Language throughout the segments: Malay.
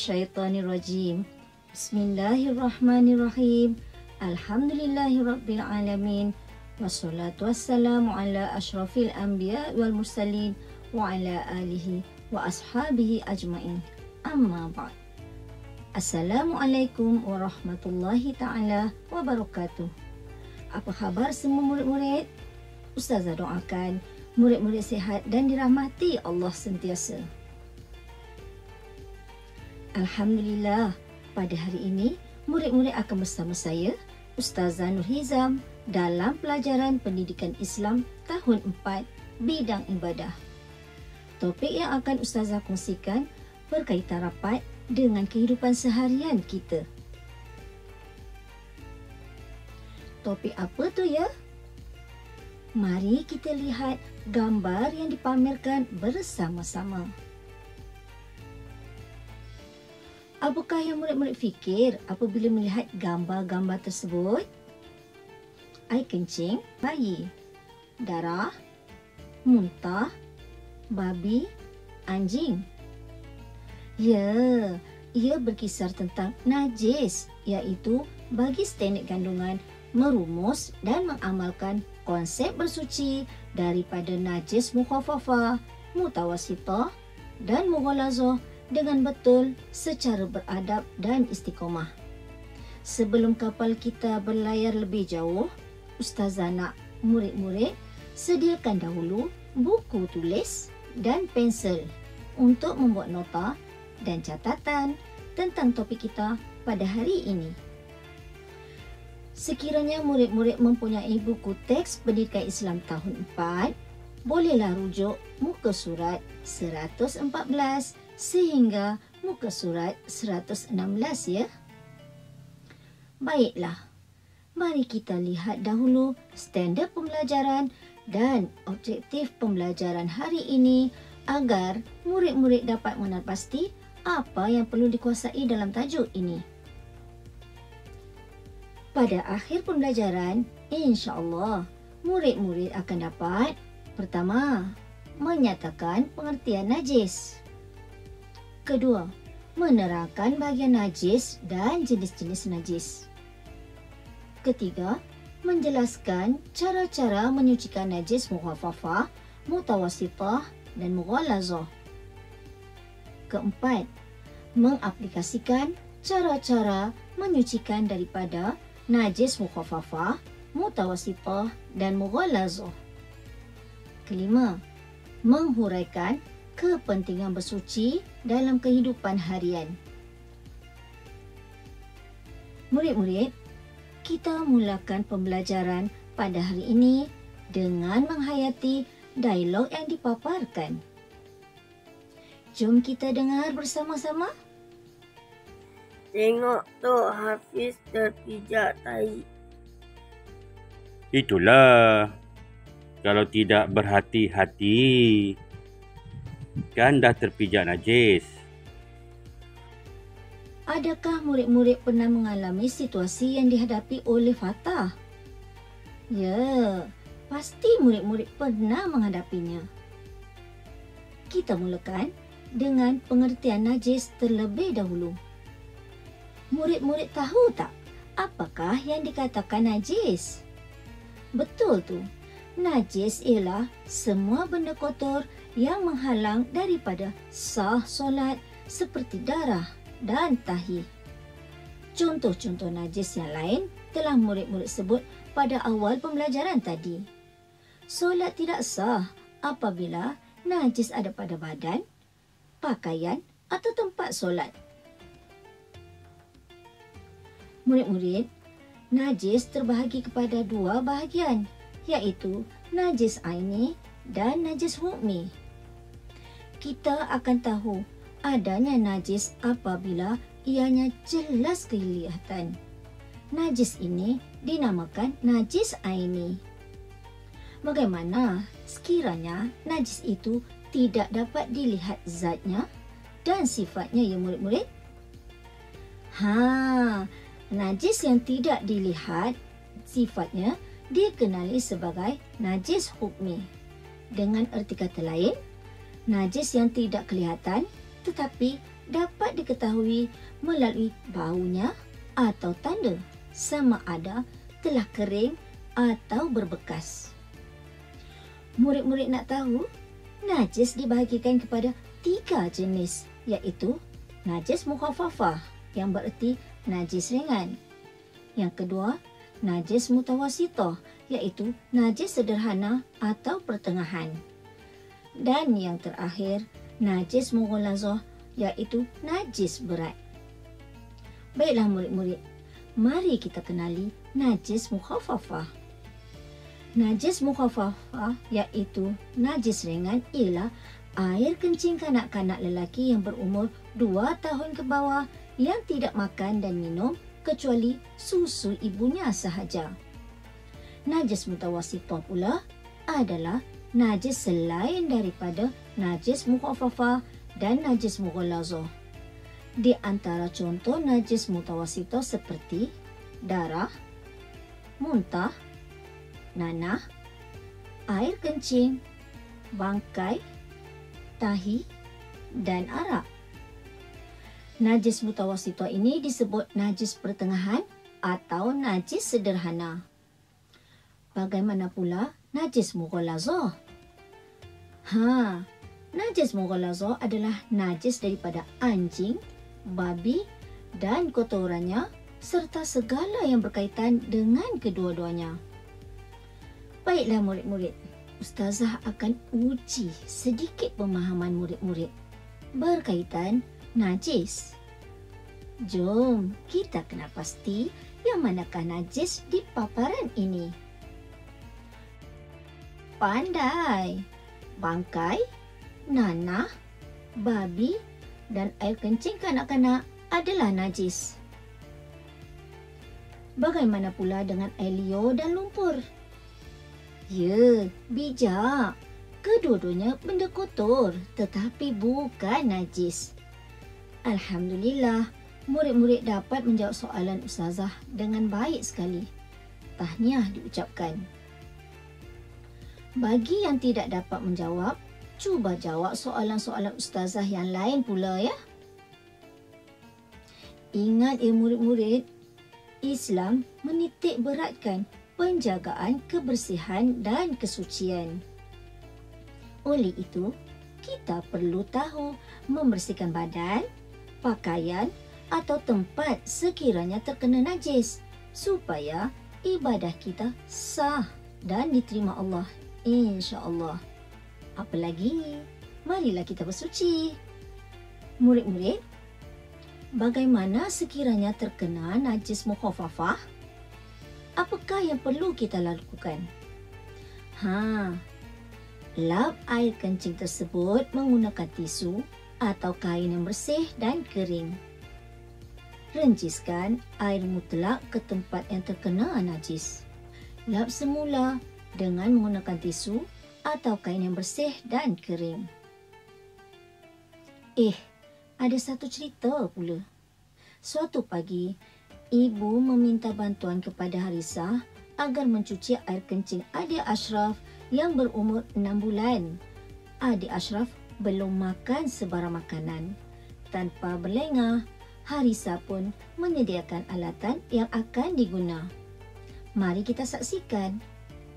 minasyaitonirrajim. Bismillahirrahmanirrahim. Alhamdulillahirabbil alamin. Wassalatu wassalamu ala asyrafil anbiya wal mursalin wa ala alihi wa ashabihi ajmain. Amma ba'd. Assalamualaikum warahmatullahi taala wabarakatuh. Apa khabar semua murid-murid? Ustazah doakan murid-murid sihat dan dirahmati Allah sentiasa. Alhamdulillah, pada hari ini murid-murid akan bersama saya, Ustazah Nur Hizam, dalam pelajaran Pendidikan Islam tahun 4 bidang ibadah. Topik yang akan Ustazah kongsikan berkaitan rapat dengan kehidupan seharian kita. Topik apa tu ya? Mari kita lihat gambar yang dipamerkan bersama-sama. Apakah yang murid-murid fikir apabila melihat gambar-gambar tersebut? Air kencing bayi, darah, muntah, babi, anjing. Ya, ia berkisar tentang najis, iaitu bagi standard kandungan merumus dan mengamalkan konsep bersuci daripada najis mukhaffafah, mutawassithah dan mughalazah dengan betul secara beradab dan istiqamah. Sebelum kapal kita berlayar lebih jauh, Ustazah nak murid-murid sediakan dahulu buku tulis dan pensel untuk membuat nota dan catatan tentang topik kita pada hari ini. Sekiranya murid-murid mempunyai buku teks Pendidikan Islam tahun 4, bolehlah rujuk muka surat 114 sehingga muka surat 116 ya. Baiklah, mari kita lihat dahulu standard pembelajaran dan objektif pembelajaran hari ini agar murid-murid dapat mengenal pasti apa yang perlu dikuasai dalam tajuk ini. Pada akhir pembelajaran, insya-Allah, murid-murid akan dapat pertama, menyatakan pengertian najis. Kedua, menerangkan bahagian najis dan jenis-jenis najis. Ketiga, menjelaskan cara-cara menyucikan najis mukhaffafah, mutawassithah dan mughalazah. Keempat, mengaplikasikan cara-cara menyucikan daripada najis mukhaffafah, mutawassithah dan mughalazah. Kelima, menghuraikan kepentingan bersuci dalam kehidupan harian. Murid-murid, kita mulakan pembelajaran pada hari ini dengan menghayati dialog yang dipaparkan. Jom kita dengar bersama-sama. Tengok Tok Hafiz terpijak tahi. Itulah, kalau tidak berhati-hati, kan dah terpijak najis. Adakah murid-murid pernah mengalami situasi yang dihadapi oleh Fatah? Ya, pasti murid-murid pernah menghadapinya. Kita mulakan dengan pengertian najis terlebih dahulu. Murid-murid tahu tak apakah yang dikatakan najis? Betul tu. Najis ialah semua benda kotor yang menghalang daripada sah solat seperti darah dan tahi. Contoh-contoh najis yang lain telah murid-murid sebut pada awal pembelajaran tadi. Solat tidak sah apabila najis ada pada badan, pakaian atau tempat solat. Murid-murid, najis terbahagi kepada dua bahagian, iaitu najis aini dan najis hukmi. Kita akan tahu adanya najis apabila ianya jelas kelihatan. Najis ini dinamakan najis aini. Bagaimana sekiranya najis itu tidak dapat dilihat zatnya dan sifatnya ya murid-murid? Najis yang tidak dilihat sifatnya dikenali sebagai najis hukmi. Dengan erti kata lain, najis yang tidak kelihatan tetapi dapat diketahui melalui baunya atau tanda sama ada telah kering atau berbekas. Murid-murid nak tahu, najis dibahagikan kepada 3 jenis, iaitu najis mukhafafah yang bererti najis ringan. Yang kedua, najis mutawasithah iaitu najis sederhana atau pertengahan. Dan yang terakhir, najis mughallazah iaitu najis berat. Baiklah murid-murid, mari kita kenali najis mukhafafah. Najis mukhafafah iaitu najis ringan ialah air kencing kanak-kanak lelaki yang berumur 2 tahun ke bawah yang tidak makan dan minum kecuali susu ibunya sahaja. Najis mutawasithah pula adalah najis selain daripada najis mukhafafah dan najis mughallazah. Di antara contoh najis mutawasithah seperti darah, muntah, nanah, air kencing, bangkai, tahi dan arak. Najis mutawasithah ini disebut najis pertengahan atau najis sederhana. Bagaimana pula najis mughallazah? Najis mughallazah adalah najis daripada anjing, babi dan kotorannya serta segala yang berkaitan dengan kedua-duanya. Baiklah murid-murid, Ustazah akan uji sedikit pemahaman murid-murid berkaitan najis. Jom kita kena pasti yang manakah najis di paparan ini. Pandai, bangkai, nanah, babi dan air kencing kanak-kanak adalah najis. Bagaimana pula dengan air liur dan lumpur? Ya, bijak. Kedua-duanya benda kotor tetapi bukan najis. Alhamdulillah, murid-murid dapat menjawab soalan Ustazah dengan baik sekali. Tahniah diucapkan. Bagi yang tidak dapat menjawab, cuba jawab soalan-soalan Ustazah yang lain pula ya. Ingat ya murid-murid, Islam menitik beratkan penjagaan kebersihan dan kesucian. Oleh itu, kita perlu tahu membersihkan badan, pakaian atau tempat sekiranya terkena najis supaya ibadah kita sah dan diterima Allah, insya-Allah. Apa lagi? Marilah kita bersuci. Murid-murid, bagaimana sekiranya terkena najis mukhafafah? Apakah yang perlu kita lakukan? Lap air kencing tersebut menggunakan tisu atau kain yang bersih dan kering. Renciskan air mutlak ke tempat yang terkena najis. Lap semula dengan menggunakan tisu atau kain yang bersih dan kering. Ada satu cerita pula. Suatu pagi, ibu meminta bantuan kepada Harisah agar mencuci air kencing adik Ashraf yang berumur 6 bulan. Adik Ashraf belum makan sebarang makanan. Tanpa berlengah, Harisah pun menyediakan alatan yang akan diguna. Mari kita saksikan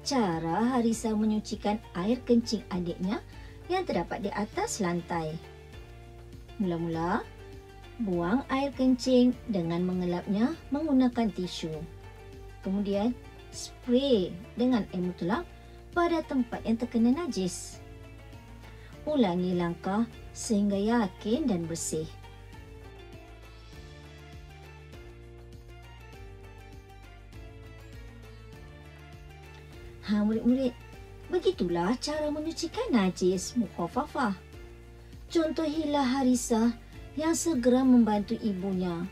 cara Harisah menyucikan air kencing adiknya yang terdapat di atas lantai. Mula-mula, buang air kencing dengan mengelapnya menggunakan tisu. Kemudian, spray dengan air mutlak pada tempat yang terkena najis. Ulangi langkah sehingga yakin dan bersih. Murid-murid, begitulah cara menyucikan najis mukhafafah. Contohilah Harisah yang segera membantu ibunya.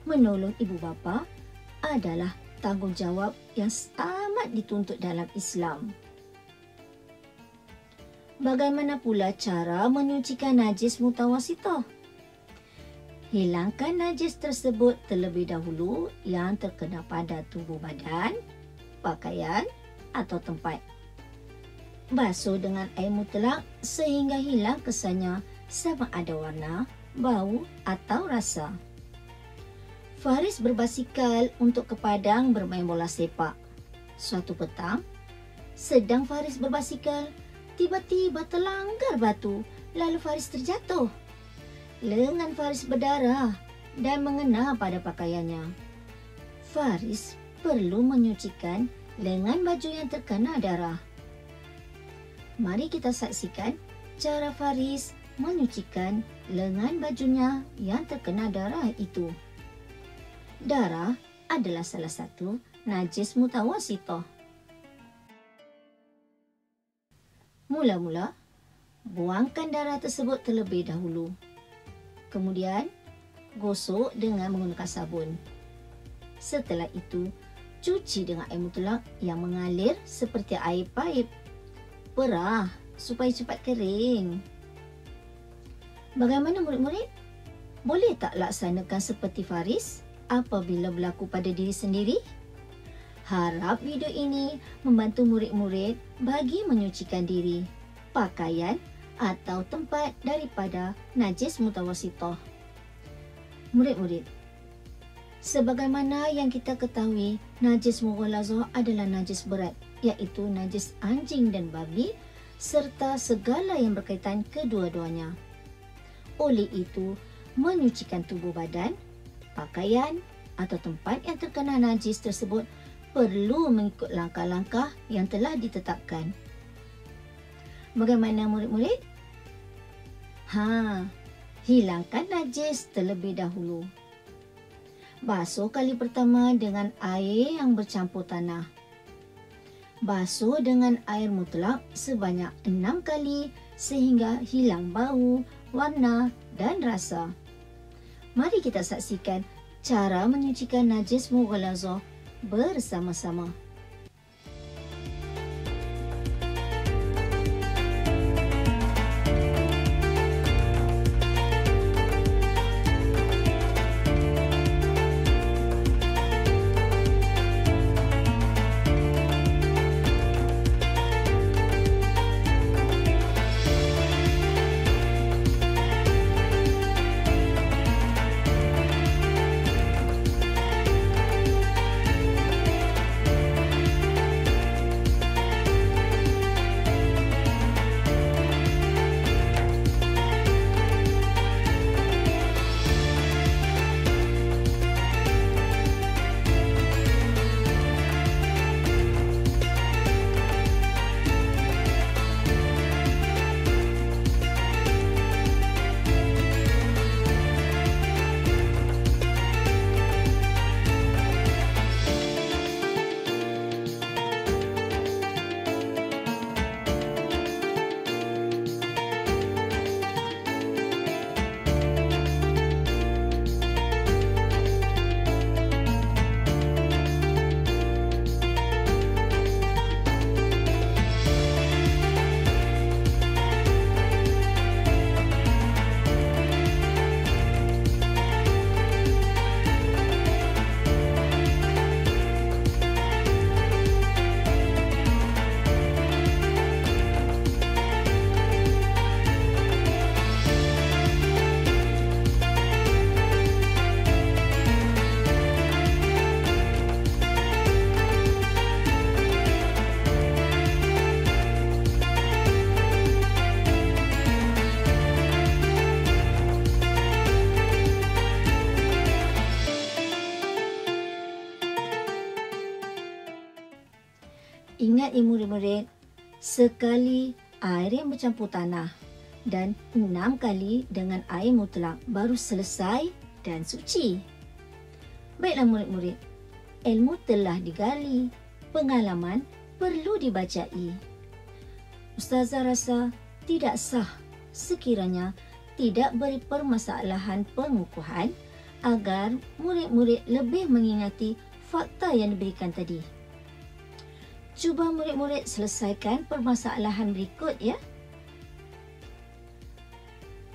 Menolong ibu bapa adalah tanggungjawab yang amat dituntut dalam Islam. Bagaimana pula cara menyucikan najis mutawasithah? Hilangkan najis tersebut terlebih dahulu yang terkena pada tubuh badan, pakaian atau tempat. Basuh dengan air mutlak sehingga hilang kesannya sama ada warna bau atau rasa. Faris berbasikal untuk ke padang bermain bola sepak. Suatu petang, sedang Faris berbasikal, tiba-tiba terlanggar batu, lalu Faris terjatuh. Lengan Faris berdarah dan mengena pada pakaiannya. Faris perlu menyucikan lengan baju yang terkena darah. Mari kita saksikan cara Faris menyucikan lengan bajunya yang terkena darah itu. Darah adalah salah satu najis mutawasithah. Mula-mula, buangkan darah tersebut terlebih dahulu. Kemudian, gosok dengan menggunakan sabun. Setelah itu, cuci dengan air mutlak yang mengalir seperti air paip. Perah supaya cepat kering. Bagaimana murid-murid? Boleh tak laksanakan seperti Faris apabila berlaku pada diri sendiri? Harap video ini membantu murid-murid bagi menyucikan diri, pakaian atau tempat daripada najis mutawasithah. Murid-murid, sebagaimana yang kita ketahui, najis mughallazah adalah najis berat, iaitu najis anjing dan babi serta segala yang berkaitan kedua-duanya. Oleh itu, menyucikan tubuh badan, pakaian atau tempat yang terkena najis tersebut perlu mengikut langkah-langkah yang telah ditetapkan. Bagaimana murid-murid? Hilangkan najis terlebih dahulu. Basuh kali pertama dengan air yang bercampur tanah. Basuh dengan air mutlak sebanyak 6 kali sehingga hilang bau, warna dan rasa. Mari kita saksikan cara menyucikan najis mughallazah bersama-sama. Ingat murid-murid, sekali air yang bercampur tanah dan 6 kali dengan air mutlak baru selesai dan suci. Baiklah murid-murid, ilmu telah digali, pengalaman perlu dibacai. Ustazah rasa tidak sah sekiranya tidak beri permasalahan pengukuhan agar murid-murid lebih mengingati fakta yang diberikan tadi. Cuba murid-murid selesaikan permasalahan berikut ya.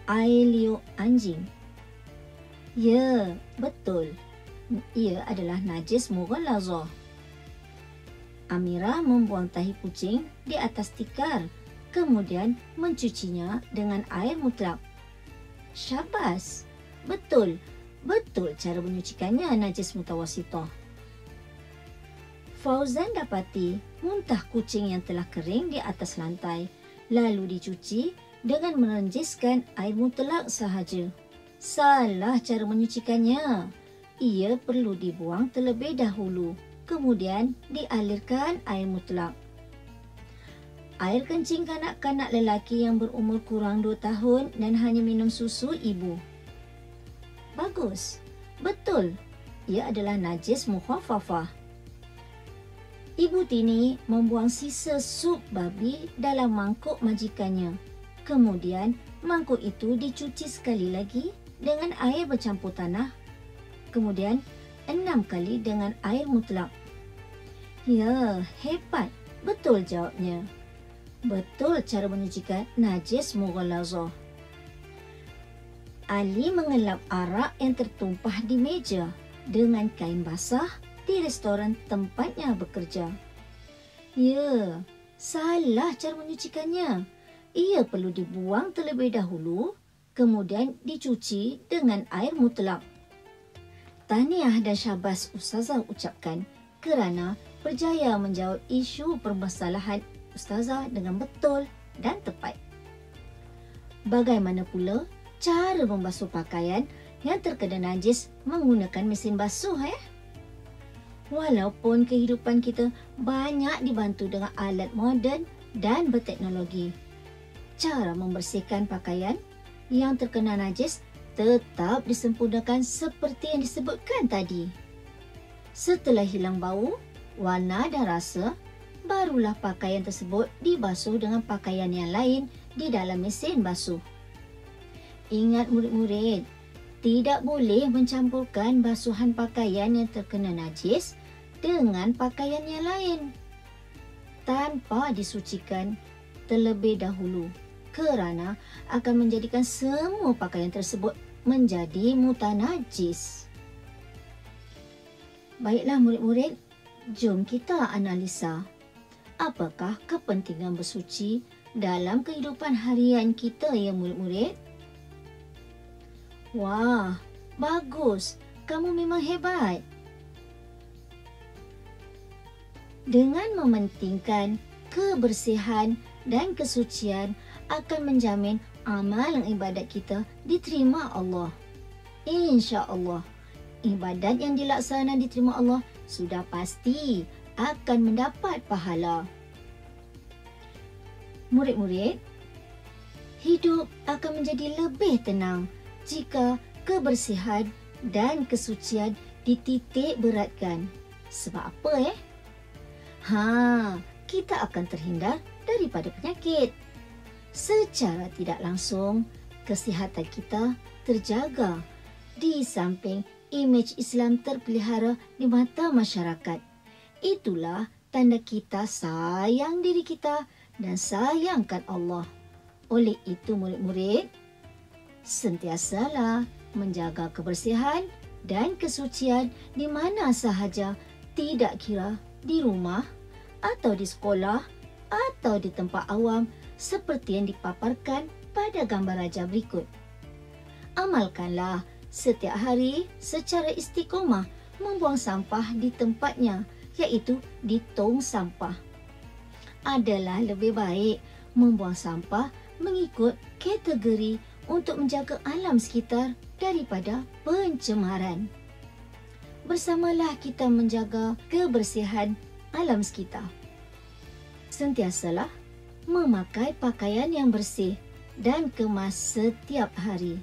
Air liuk anjing. Ya, betul. Ia adalah najis mughallazah. Amirah membuang tahi kucing di atas tikar, kemudian mencucinya dengan air mutlak. Syabas. Betul. Betul cara menyucikannya, najis mutawasitah. Fauzan dapati muntah kucing yang telah kering di atas lantai, lalu dicuci dengan merenjiskan air mutlak sahaja. Salah cara menyucikannya. Ia perlu dibuang terlebih dahulu, kemudian dialirkan air mutlak. Air kencing kanak-kanak lelaki yang berumur kurang 2 tahun dan hanya minum susu ibu. Bagus. Betul. Ia adalah najis mukhaffafah. Ibu Tini membuang sisa sup babi dalam mangkuk majikannya. Kemudian, mangkuk itu dicuci sekali lagi dengan air bercampur tanah. Kemudian, 6 kali dengan air mutlak. Ya, hebat. Betul jawabnya. Betul cara menyucikan najis mughallazah. Ali mengelap arak yang tertumpah di meja dengan kain basah di restoran tempatnya bekerja. Ya, salah cara menyucikannya. Ia perlu dibuang terlebih dahulu, kemudian dicuci dengan air mutlak. Tahniah dan syabas Ustazah ucapkan kerana berjaya menjawab isu permasalahan Ustazah dengan betul dan tepat. Bagaimana pula cara membasuh pakaian yang terkena najis menggunakan mesin basuh? Walaupun kehidupan kita banyak dibantu dengan alat moden dan berteknologi, cara membersihkan pakaian yang terkena najis tetap disempurnakan seperti yang disebutkan tadi. Setelah hilang bau, warna dan rasa, barulah pakaian tersebut dibasuh dengan pakaian yang lain di dalam mesin basuh. Ingat murid-murid, tidak boleh mencampurkan basuhan pakaian yang terkena najis dengan pakaian yang lain tanpa disucikan terlebih dahulu, kerana akan menjadikan semua pakaian tersebut menjadi mutanajis. Baiklah murid-murid, jom kita analisa. Apakah kepentingan bersuci dalam kehidupan harian kita ya murid-murid? Wah, bagus. Kamu memang hebat. Dengan mementingkan kebersihan dan kesucian akan menjamin amalan ibadat kita diterima Allah. InsyaAllah, ibadat yang dilaksanakan diterima Allah sudah pasti akan mendapat pahala. Murid-murid, hidup akan menjadi lebih tenang jika kebersihan dan kesucian dititik beratkan. Sebab apa kita akan terhindar daripada penyakit. Secara tidak langsung, kesihatan kita terjaga di samping imej Islam terpelihara di mata masyarakat. Itulah tanda kita sayang diri kita dan sayangkan Allah. Oleh itu murid-murid, sentiasalah menjaga kebersihan dan kesucian di mana sahaja, tidak kira di rumah atau di sekolah atau di tempat awam seperti yang dipaparkan pada gambar raja berikut. Amalkanlah setiap hari secara istiqomah membuang sampah di tempatnya, iaitu di tong sampah. Adalah lebih baik membuang sampah mengikut kategori untuk menjaga alam sekitar daripada pencemaran. Bersamalah kita menjaga kebersihan alam sekitar. Sentiasalah memakai pakaian yang bersih dan kemas setiap hari.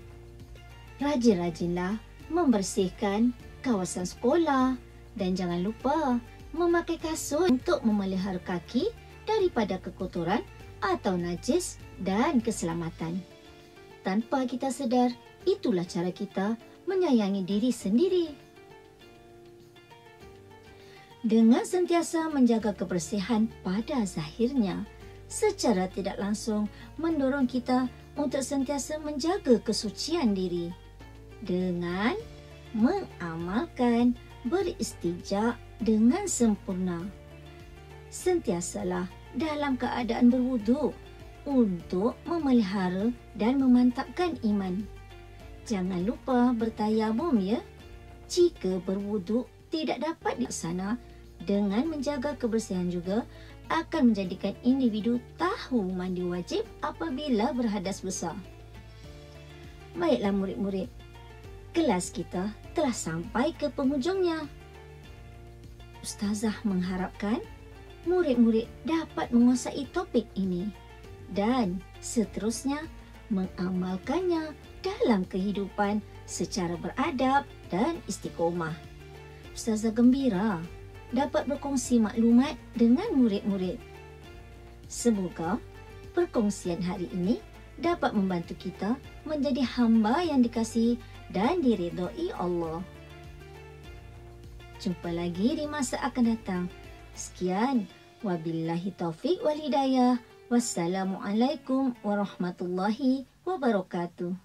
Rajin-rajinlah membersihkan kawasan sekolah dan jangan lupa memakai kasut untuk memelihara kaki daripada kekotoran atau najis dan keselamatan. Tanpa kita sedar, itulah cara kita menyayangi diri sendiri. Dengan sentiasa menjaga kebersihan pada zahirnya, secara tidak langsung mendorong kita untuk sentiasa menjaga kesucian diri. Dengan mengamalkan beristijak dengan sempurna. Sentiasalah dalam keadaan berwuduk untuk memelihara dan memantapkan iman. Jangan lupa bertayamum ya. Jika berwuduk tidak dapat dilaksana, dengan menjaga kebersihan juga akan menjadikan individu tahu mandi wajib apabila berhadas besar. Baiklah murid-murid, kelas kita telah sampai ke penghujungnya. Ustazah mengharapkan murid-murid dapat menguasai topik ini dan seterusnya mengamalkannya dalam kehidupan secara beradab dan istiqomah. Ustazah gembira dapat berkongsi maklumat dengan murid-murid. Semoga perkongsian hari ini dapat membantu kita menjadi hamba yang dikasihi dan diridhai Allah. Jumpa lagi di masa akan datang. Sekian, wabillahi taufik wal hidayah. Wassalamualaikum warahmatullahi wabarakatuh.